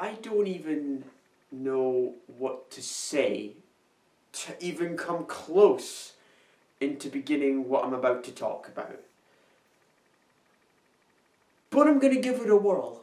I don't even know what to say to even come close into beginning what I'm about to talk about. But I'm going to give it a whirl.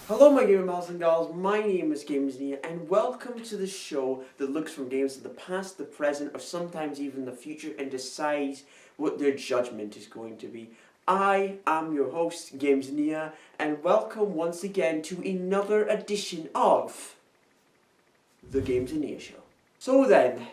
Hello my gamer pals and gals, my name is Gamessnia and welcome to the show that looks from games of the past, the present, or sometimes even the future and decides what their judgment is going to be. I am your host, Gamessnia, and welcome once again to another edition of the Gamessnia Show. So then,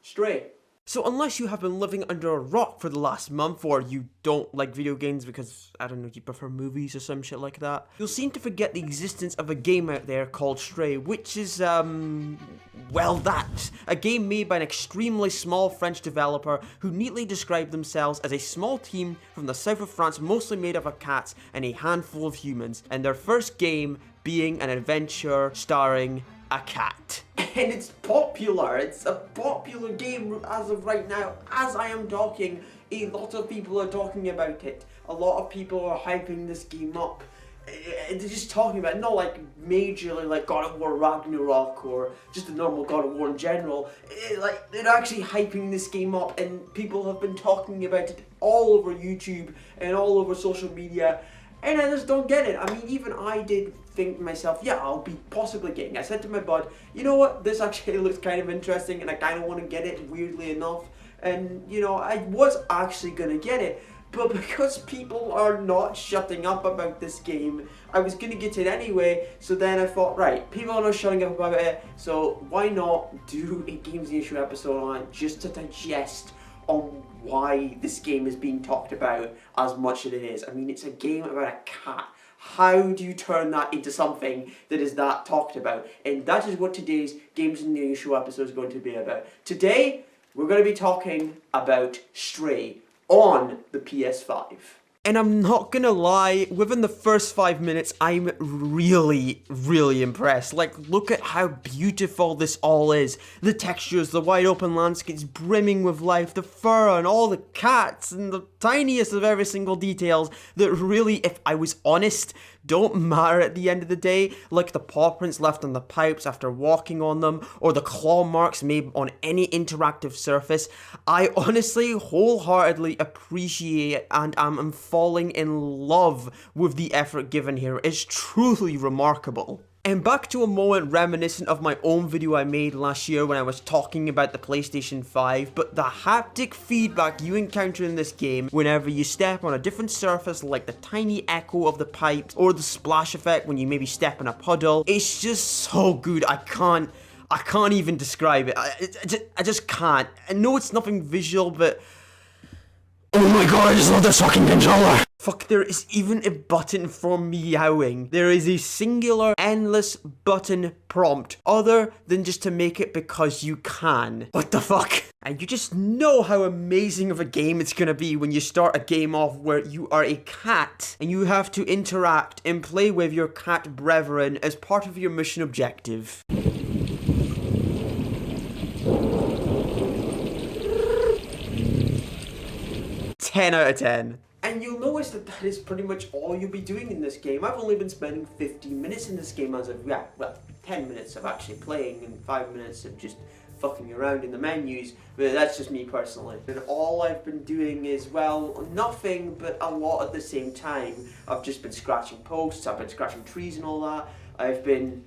Stray. So unless you have been living under a rock for the last month, or you don't like video games because, I don't know, you prefer movies or some shit like that, you'll seem to forget the existence of a game out there called Stray, which is, well, that. A game made by an extremely small French developer who neatly described themselves as a small team from the south of France, mostly made up of cats and a handful of humans, and their first game being an adventure starring a cat. And it's popular, it's a popular game as of right now. As I am talking, a lot of people are talking about it. A lot of people are hyping this game up. They're just talking about it, not like majorly like God of War Ragnarok or just the normal God of War in general. Like, they're actually hyping this game up and people have been talking about it all over YouTube and all over social media. And I just don't get it. I mean, even I did think to myself, yeah, I'll be possibly getting. I said to my bud, you know what, this actually looks kind of interesting and I kind of want to get it, weirdly enough. And, you know, I was actually going to get it. But because people are not shutting up about this game, I was going to get it anyway. So then I thought, right, people are not shutting up about it, so why not do a Gamessnia Show episode on it just to digest on why this game is being talked about as much as it is. I mean, it's a game about a cat. How do you turn that into something that is that talked about? And that is what today's Gamessnia Show episode is going to be about. Today, we're going to be talking about Stray on the PS5. And I'm not gonna lie, within the first 5 minutes, I'm really impressed. Like, look at how beautiful this all is. The textures, the wide open landscapes brimming with life, the fur and all the cats and the tiniest of every single details that really, if I was honest, don't matter at the end of the day, like the paw prints left on the pipes after walking on them, or the claw marks made on any interactive surface. I honestly, wholeheartedly appreciate and am falling in love with the effort given here. It's truly remarkable. And back to a moment reminiscent of my own video I made last year when I was talking about the PlayStation 5, but the haptic feedback you encounter in this game whenever you step on a different surface, like the tiny echo of the pipes or the splash effect when you maybe step in a puddle, it's just so good. I can't even describe it. I just can't. I know it's nothing visual, but oh my god, I just love this fucking controller! Fuck, there is even a button for meowing. There is a singular, endless button prompt, other than just to make it because you can. What the fuck? And you just know how amazing of a game it's gonna be when you start a game off where you are a cat and you have to interact and play with your cat brethren as part of your mission objective. 10 out of 10. And you'll notice that is pretty much all you'll be doing in this game. I've only been spending 15 minutes in this game as of, yeah, well, 10 minutes of actually playing and 5 minutes of just fucking around in the menus, but that's just me personally. And all I've been doing is, well, nothing, but a lot at the same time. I've just been scratching posts, I've been scratching trees and all that. I've been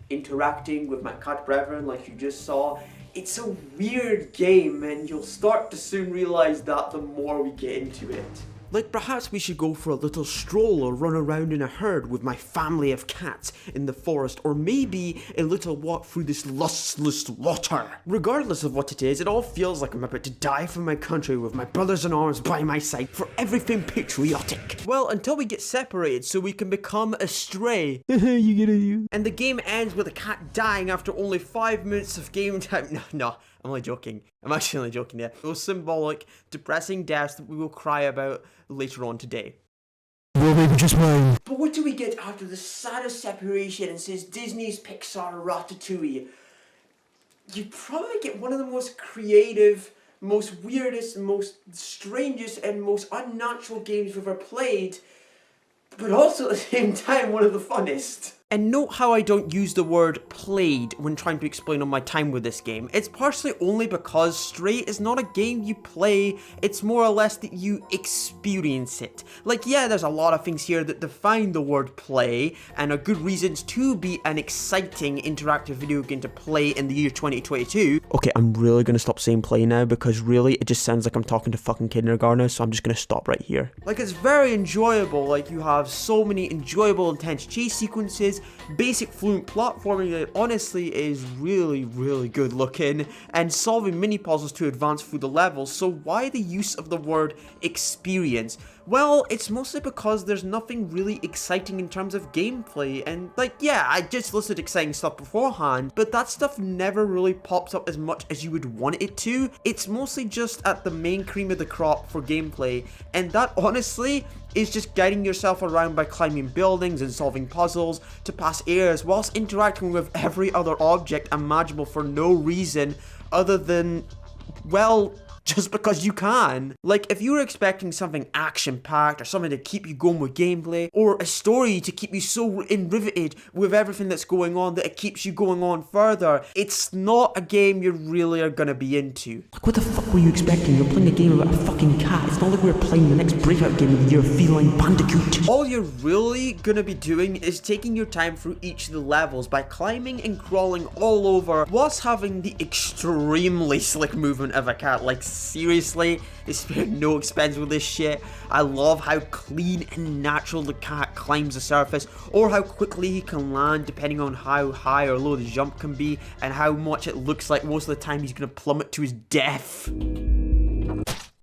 interacting with my cat brethren like you just saw. It's a weird game, and you'll start to soon realize that the more we get into it. Like perhaps we should go for a little stroll or run around in a herd with my family of cats in the forest, or maybe a little walk through this lustless water. Regardless of what it is, it all feels like I'm about to die for my country with my brothers in arms by my side for everything patriotic. Well, until we get separated so we can become a stray. You get it, And the game ends with a cat dying after only 5 minutes of game time. No, I'm only joking. I'm actually only joking there. Those symbolic, depressing deaths that we will cry about later on today. Well, maybe just mine. But what do we get after the saddest separation and says Disney's Pixar Ratatouille? You probably get one of the most creative, most weirdest, most strangest, and most unnatural games we've ever played, but also at the same time one of the funnest. And note how I don't use the word played when trying to explain on my time with this game. It's partially only because Stray is not a game you play, it's more or less that you experience it. Like, yeah, there's a lot of things here that define the word play, and are good reasons to be an exciting interactive video game to play in the year 2022. Okay, I'm really gonna stop saying play now, because really, it just sounds like I'm talking to fucking kindergartners, so I'm just gonna stop right here. Like, it's very enjoyable, like, you have so many enjoyable, intense chase sequences, basic fluent platforming that honestly is really, really good looking, and solving mini puzzles to advance through the levels. So why the use of the word experience? Well, it's mostly because there's nothing really exciting in terms of gameplay, and like, yeah, I just listed exciting stuff beforehand, but that stuff never really pops up as much as you would want it to. It's mostly just at the main cream of the crop for gameplay, and that honestly is just guiding yourself around by climbing buildings and solving puzzles to pass areas whilst interacting with every other object imaginable for no reason other than, well, just because you can. Like, if you were expecting something action-packed or something to keep you going with gameplay, or a story to keep you so riveted with everything that's going on that it keeps you going on further, it's not a game you really are gonna be into. Like, what the fuck were you expecting? You're playing a game about a fucking cat. It's not like we're playing the next breakout game of the year, Feline Bandicoot. All you're really gonna be doing is taking your time through each of the levels by climbing and crawling all over, whilst having the extremely slick movement of a cat. Like, seriously, they spared no expense with this shit. I love how clean and natural the cat climbs the surface, or how quickly he can land depending on how high or low the jump can be, and how much it looks like most of the time he's gonna plummet to his death.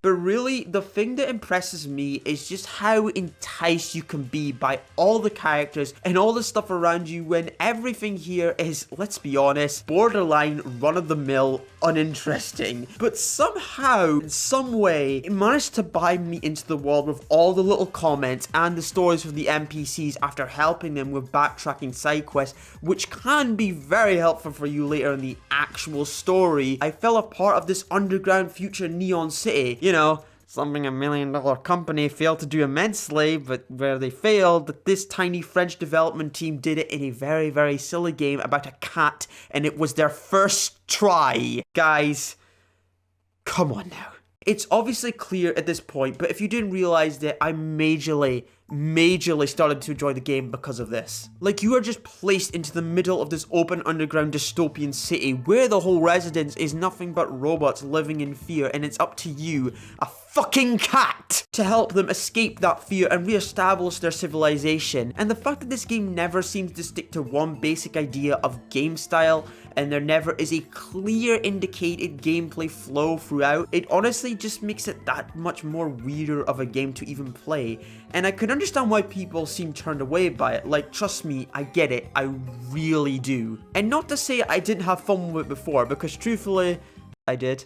But really, the thing that impresses me is just how enticed you can be by all the characters and all the stuff around you when everything here is, let's be honest, borderline run-of-the-mill uninteresting. But somehow, in some way, it managed to buy me into the world with all the little comments and the stories from the NPCs after helping them with backtracking side quests, which can be very helpful for you later in the actual story. I felt a part of this underground future neon city, you know, something $1 million company failed to do immensely, but where they failed, that this tiny French development team did it in a very, very silly game about a cat, and it was their first try. Guys, come on now. It's obviously clear at this point, but if you didn't realize that, I majorly started to enjoy the game because of this. Like, you are just placed into the middle of this open underground dystopian city where the whole residence is nothing but robots living in fear, and it's up to you, a fucking cat, to help them escape that fear and re-establish their civilization. And the fact that this game never seems to stick to one basic idea of game style, and there never is a clear indicated gameplay flow throughout, it honestly just makes it that much more weirder of a game to even play. And I could understand why people seem turned away by it. Like, trust me, I get it, I really do. And not to say I didn't have fun with it before, because truthfully, I did.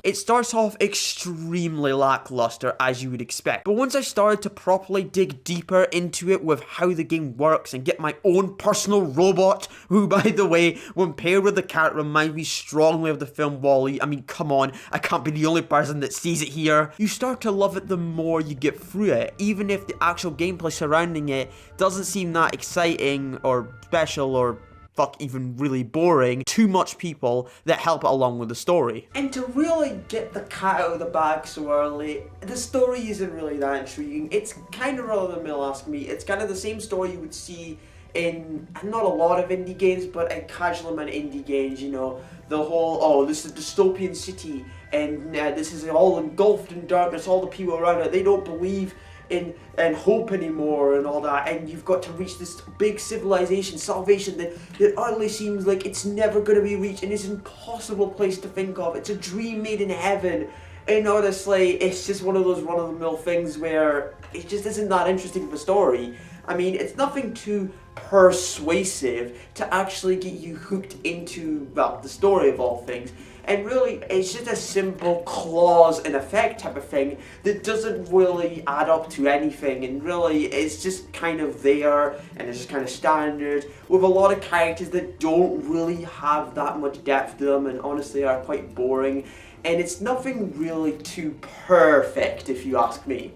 It starts off extremely lackluster, as you would expect, but once I started to properly dig deeper into it with how the game works and get my own personal robot, who, by the way, when paired with the cat, reminds me strongly of the film WALL-E. I mean, come on, I can't be the only person that sees it here. You start to love it the more you get through it, even if the actual gameplay surrounding it doesn't seem that exciting or special or fuck even really boring. Too much people that help it along with the story. And to really get the cat out of the bag so early, the story isn't really that intriguing. It's kind of run-of-the-mill, ask me. It's kind of the same story you would see in not a lot of indie games, but a casual amount of indie games, you know, the whole, oh, this is a dystopian city, and this is all engulfed in darkness, all the people around it, they don't believe in hope anymore and all that, and you've got to reach this big civilization, salvation, that utterly seems like it's never going to be reached, and it's an impossible place to think of. It's a dream made in heaven, and honestly, it's just one of those run-of-the-mill things where it just isn't that interesting of a story. I mean, it's nothing too persuasive to actually get you hooked into, well, the story of all things. And really, it's just a simple cause and effect type of thing that doesn't really add up to anything. And really, it's just kind of there, and it's just kind of standard, with a lot of characters that don't really have that much depth to them, and honestly are quite boring. And it's nothing really too perfect, if you ask me.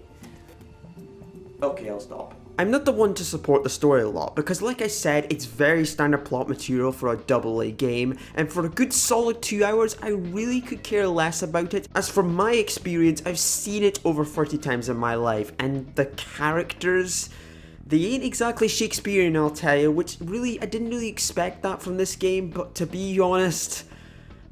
Okay, I'll stop. I'm not the one to support the story a lot, because like I said, it's very standard plot material for a AA game, and for a good solid 2 hours, I really could care less about it. As for my experience, I've seen it over 30 times in my life, and the characters, they ain't exactly Shakespearean, I'll tell you, which really, I didn't really expect that from this game, but to be honest,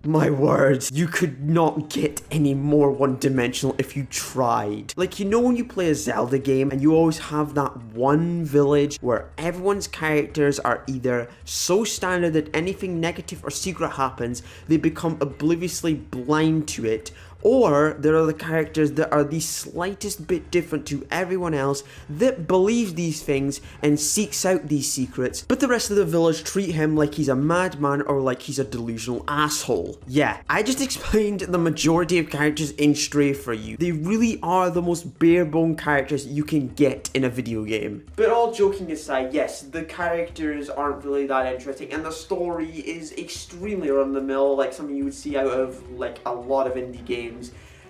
my word, you could not get any more one-dimensional if you tried. Like, you know when you play a Zelda game and you always have that one village where everyone's characters are either so standard that anything negative or secret happens, they become obliviously blind to it, or there are the characters that are the slightest bit different to everyone else that believes these things and seeks out these secrets, but the rest of the village treat him like he's a madman or like he's a delusional asshole. Yeah, I just explained the majority of characters in Stray for you. They really are the most bare-bone characters you can get in a video game. But all joking aside, yes, the characters aren't really that interesting, and the story is extremely run-of-the-mill, like something you would see out of like a lot of indie games.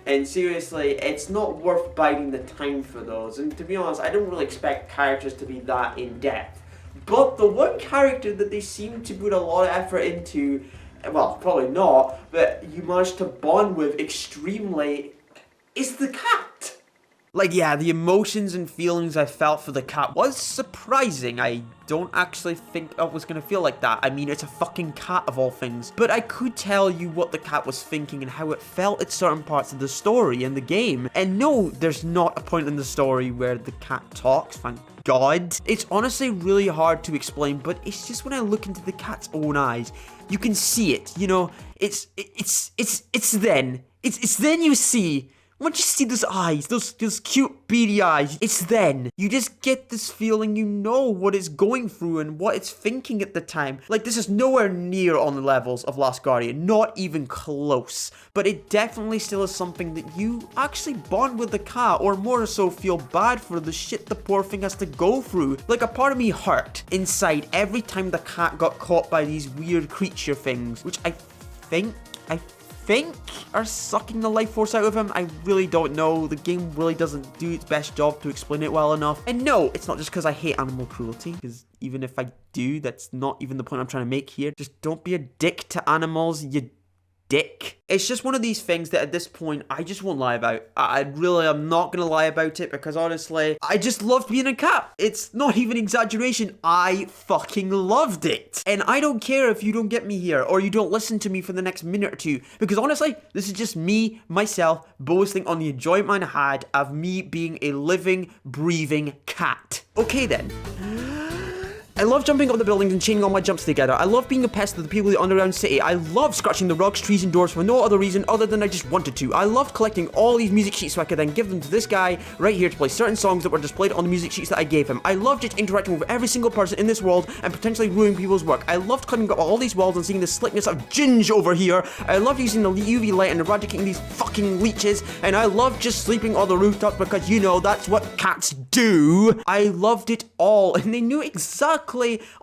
And seriously, it's not worth biding the time for those. And to be honest, I don't really expect characters to be that in-depth. But the one character that they seem to put a lot of effort into, well, probably not, but you managed to bond with extremely, is the cat. Like, yeah, the emotions and feelings I felt for the cat was surprising. I don't actually think I was gonna feel like that. I mean, it's a fucking cat of all things. But I could tell you what the cat was thinking and how it felt at certain parts of the story and the game. And no, there's not a point in the story where the cat talks, thank God. It's honestly really hard to explain, but it's just when I look into the cat's own eyes, you can see it, you know, it's then you see. Once you see those eyes, those cute beady eyes, it's then. You just get this feeling you know what it's going through and what it's thinking at the time. Like, this is nowhere near on the levels of Last Guardian, not even close. But it definitely still is something that you actually bond with the cat, or more so feel bad for the shit the poor thing has to go through. Like, a part of me hurt inside every time the cat got caught by these weird creature things, which I think are sucking the life force out of him. I really don't know. The game really doesn't do its best job to explain it well enough. And no, it's not just because I hate animal cruelty, because even if I do, that's not even the point I'm trying to make here. Just don't be a dick to animals, you dick. It's just one of these things that at this point, I just won't lie about. I'm not gonna lie about it, because honestly, I just loved being a cat. It's not even exaggeration. I fucking loved it. And I don't care if you don't get me here, or you don't listen to me for the next minute or two, because honestly, this is just me, myself, boasting on the enjoyment I had of me being a living, breathing cat. Okay then. I love jumping up the buildings and chaining all my jumps together. I love being a pest to the people of the underground city. I love scratching the rugs, trees, and doors for no other reason other than I just wanted to. I loved collecting all these music sheets so I could then give them to this guy right here to play certain songs that were displayed on the music sheets that I gave him. I loved just interacting with every single person in this world and potentially ruining people's work. I loved cutting up all these walls and seeing the slickness of Ginge over here. I loved using the UV light and eradicating these fucking leeches. And I loved just sleeping on the rooftops because, you know, that's what cats do. I loved it all, and they knew exactly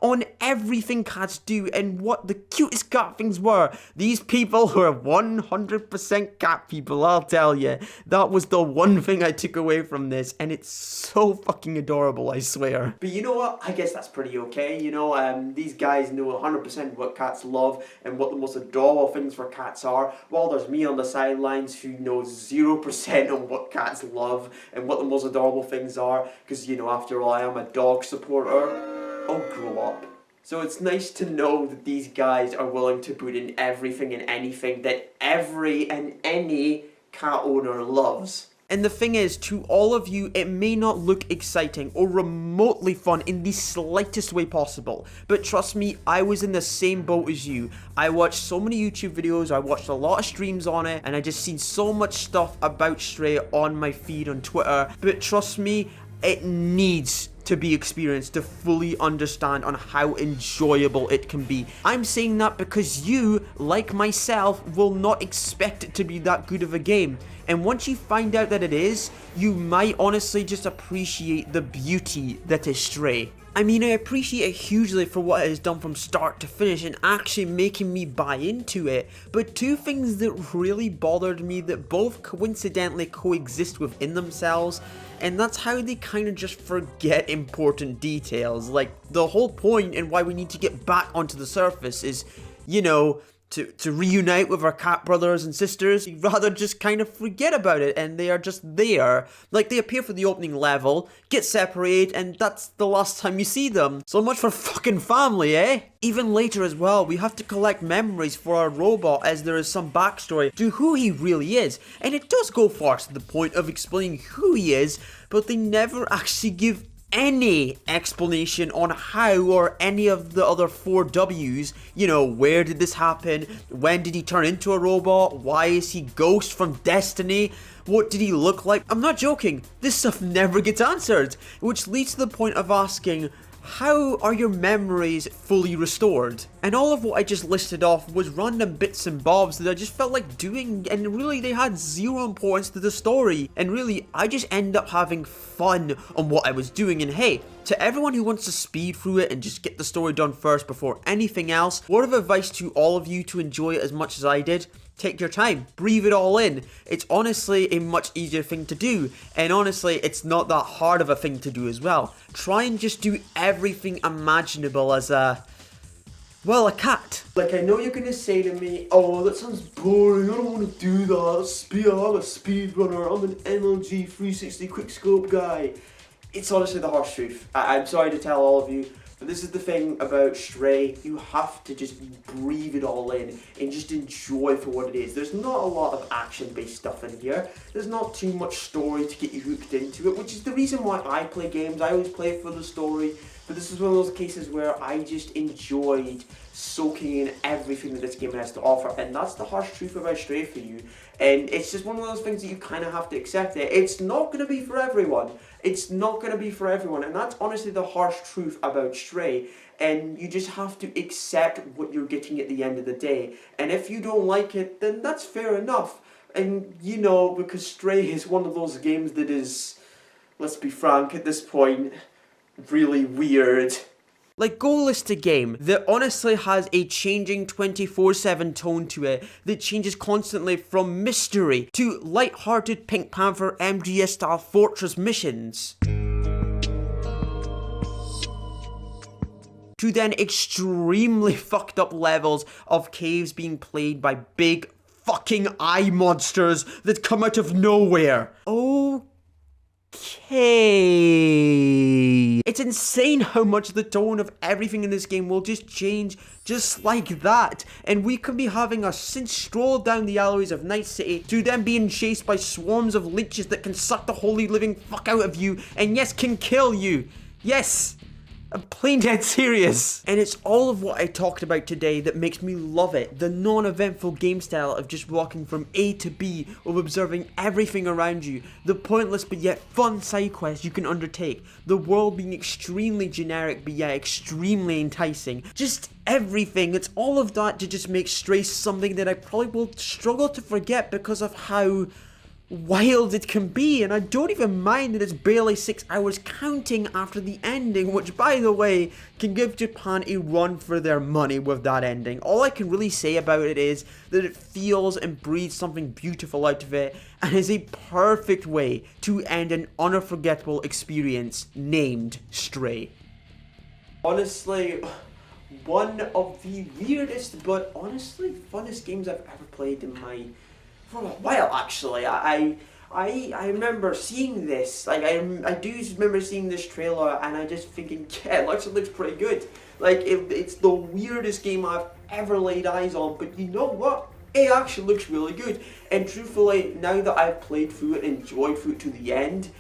on everything cats do and what the cutest cat things were. These people were 100% cat people, I'll tell you. That was the one thing I took away from this, and it's so fucking adorable, I swear. But you know what? I guess that's pretty okay. You know, these guys know 100% what cats love and what the most adorable things for cats are, while there's me on the sidelines who knows 0% on what cats love and what the most adorable things are, because, you know, after all, I am a dog supporter. Oh, grow up. So it's nice to know that these guys are willing to put in everything and anything that every and any cat owner loves. And the thing is, to all of you, it may not look exciting or remotely fun in the slightest way possible. But trust me, I was in the same boat as you. I watched so many YouTube videos, I watched a lot of streams on it, and I just seen so much stuff about Stray on my feed on Twitter. But trust me, it needs to be experienced to fully understand on how enjoyable it can be. I'm saying that because you, like myself, will not expect it to be that good of a game. And once you find out that it is, you might honestly just appreciate the beauty that is Stray. I mean, I appreciate it hugely for what it has done from start to finish and actually making me buy into it. But two things that really bothered me that both coincidentally coexist within themselves, and that's how they kind of just forget important details. Like, the whole point and why we need to get back onto the surface is, you know, to reunite with our cat brothers and sisters. You'd rather just kind of forget about it, and they are just there. Like, they appear for the opening level, get separated, and that's the last time you see them. So much for fucking family, eh? Even later as well, we have to collect memories for our robot, as there is some backstory to who he really is. And it does go far to the point of explaining who he is, but they never actually give any explanation on how or any of the other 4 W's. You know, where did this happen? When did he turn into a robot? Why is he Ghost from Destiny? What did he look like? I'm not joking. This stuff never gets answered, which leads to the point of asking, how are your memories fully restored? And all of what I just listed off was random bits and bobs that I just felt like doing, and really they had zero importance to the story. And really, I just end up having fun on what I was doing. And hey, to everyone who wants to speed through it and just get the story done first before anything else, word of advice to all of you to enjoy it as much as I did: take your time, breathe it all in. It's honestly a much easier thing to do, and honestly, it's not that hard of a thing to do as well. Try and just do everything imaginable as a cat. Like, I know you're gonna say to me, oh, that sounds boring, I don't want to do that, I'm a speedrunner, I'm an MLG 360 quickscope guy. It's honestly the harsh truth. I'm sorry to tell all of you, but this is the thing about Stray. You have to just breathe it all in and just enjoy for what it is. There's not a lot of action-based stuff in here. There's not too much story to get you hooked into it, which is the reason why I play games. I always play for the story, but this is one of those cases where I just enjoyed soaking in everything that this game has to offer, and that's the harsh truth about Stray for you. And it's just one of those things that you kind of have to accept it. It's not going to be for everyone. It's not going to be for everyone, and that's honestly the harsh truth about Stray. And you just have to accept what you're getting at the end of the day. And if you don't like it, then that's fair enough. And you know, because Stray is one of those games that is, let's be frank at this point, really weird. Like, go list a game that honestly has a changing 24/7 tone to it, that changes constantly from mystery to light-hearted Pink Panther MGS-style fortress missions, to then extremely fucked up levels of caves being plagued by big fucking eye monsters that come out of nowhere. Okay. It's insane how much the tone of everything in this game will just change just like that. And we could be having a cinch stroll down the alleyways of Night City to them being chased by swarms of leeches that can suck the holy living fuck out of you and yes, can kill you. Yes. I'm plain dead serious. And it's all of what I talked about today that makes me love it. The non-eventful game style of just walking from A to B, of observing everything around you. The pointless but yet fun side quests you can undertake. The world being extremely generic but yet extremely enticing. Just everything. It's all of that to just make Stray something that I probably will struggle to forget because of how wild it can be, and I don't even mind that it's barely 6 hours counting after the ending, which by the way can give Japan a run for their money with that ending. All I can really say about it is that it feels and breathes something beautiful out of it and is a perfect way to end an unforgettable experience named Stray. Honestly, one of the weirdest but honestly funnest games I've ever played for a while, actually. I remember seeing this, like, I do remember seeing this trailer, and I just thinking, yeah, it looks pretty good. Like, it's the weirdest game I've ever laid eyes on, but you know what? It actually looks really good, and truthfully, now that I've played through it and enjoyed through it to the end,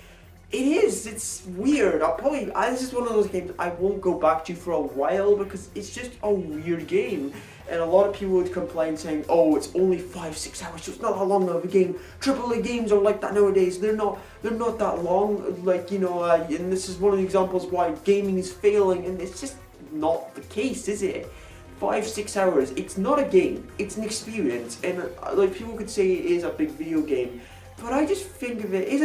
it's weird. This is one of those games I won't go back to for a while because it's just a weird game. And a lot of people would complain saying, oh, it's only 5-6 hours, so it's not that long of a game. AAA games are like that nowadays. They're not that long. Like, you know, and this is one of the examples why gaming is failing, and it's just not the case, is it? 5-6 hours. It's not a game. It's an experience, and like people could say it is a big video game. But I just think of it is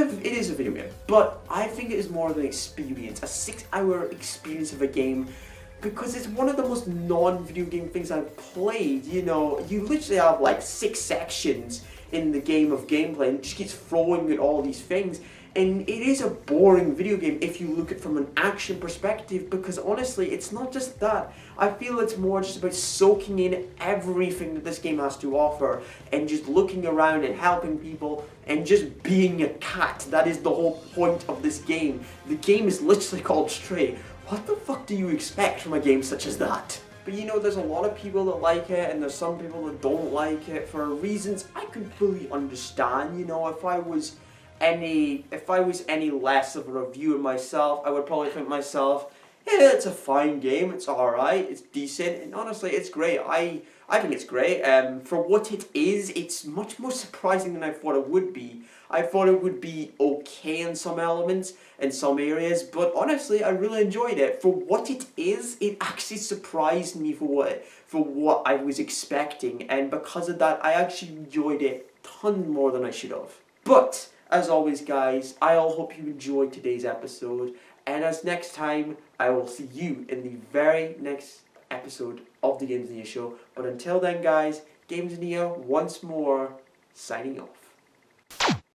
a video game, but I think it is more of an experience, a 6-hour experience of a game, because it's one of the most non-video game things I've played. You know, you literally have like 6 sections in the game of gameplay, and it just keeps throwing at all these things. And it is a boring video game if you look at it from an action perspective, because honestly, it's not just that. I feel it's more just about soaking in everything that this game has to offer, and just looking around and helping people, and just being a cat. That is the whole point of this game. The game is literally called Stray. What the fuck do you expect from a game such as that? But you know, there's a lot of people that like it, and there's some people that don't like it for reasons I completely understand. You know, if I was any less of a reviewer myself, I would probably think myself, yeah, it's a fine game, it's alright, it's decent, and honestly, it's great. I think it's great. For what it is, it's much more surprising than I thought it would be. I thought it would be okay in some elements, in some areas, but honestly, I really enjoyed it. For what it is, it actually surprised me for what I was expecting, and because of that, I actually enjoyed it a ton more than I should have. But as always, guys, I all hope you enjoyed today's episode, and as next time, I will see you in the very next episode of the Gamessnia Show. But until then, guys, Gamessnia once more signing off.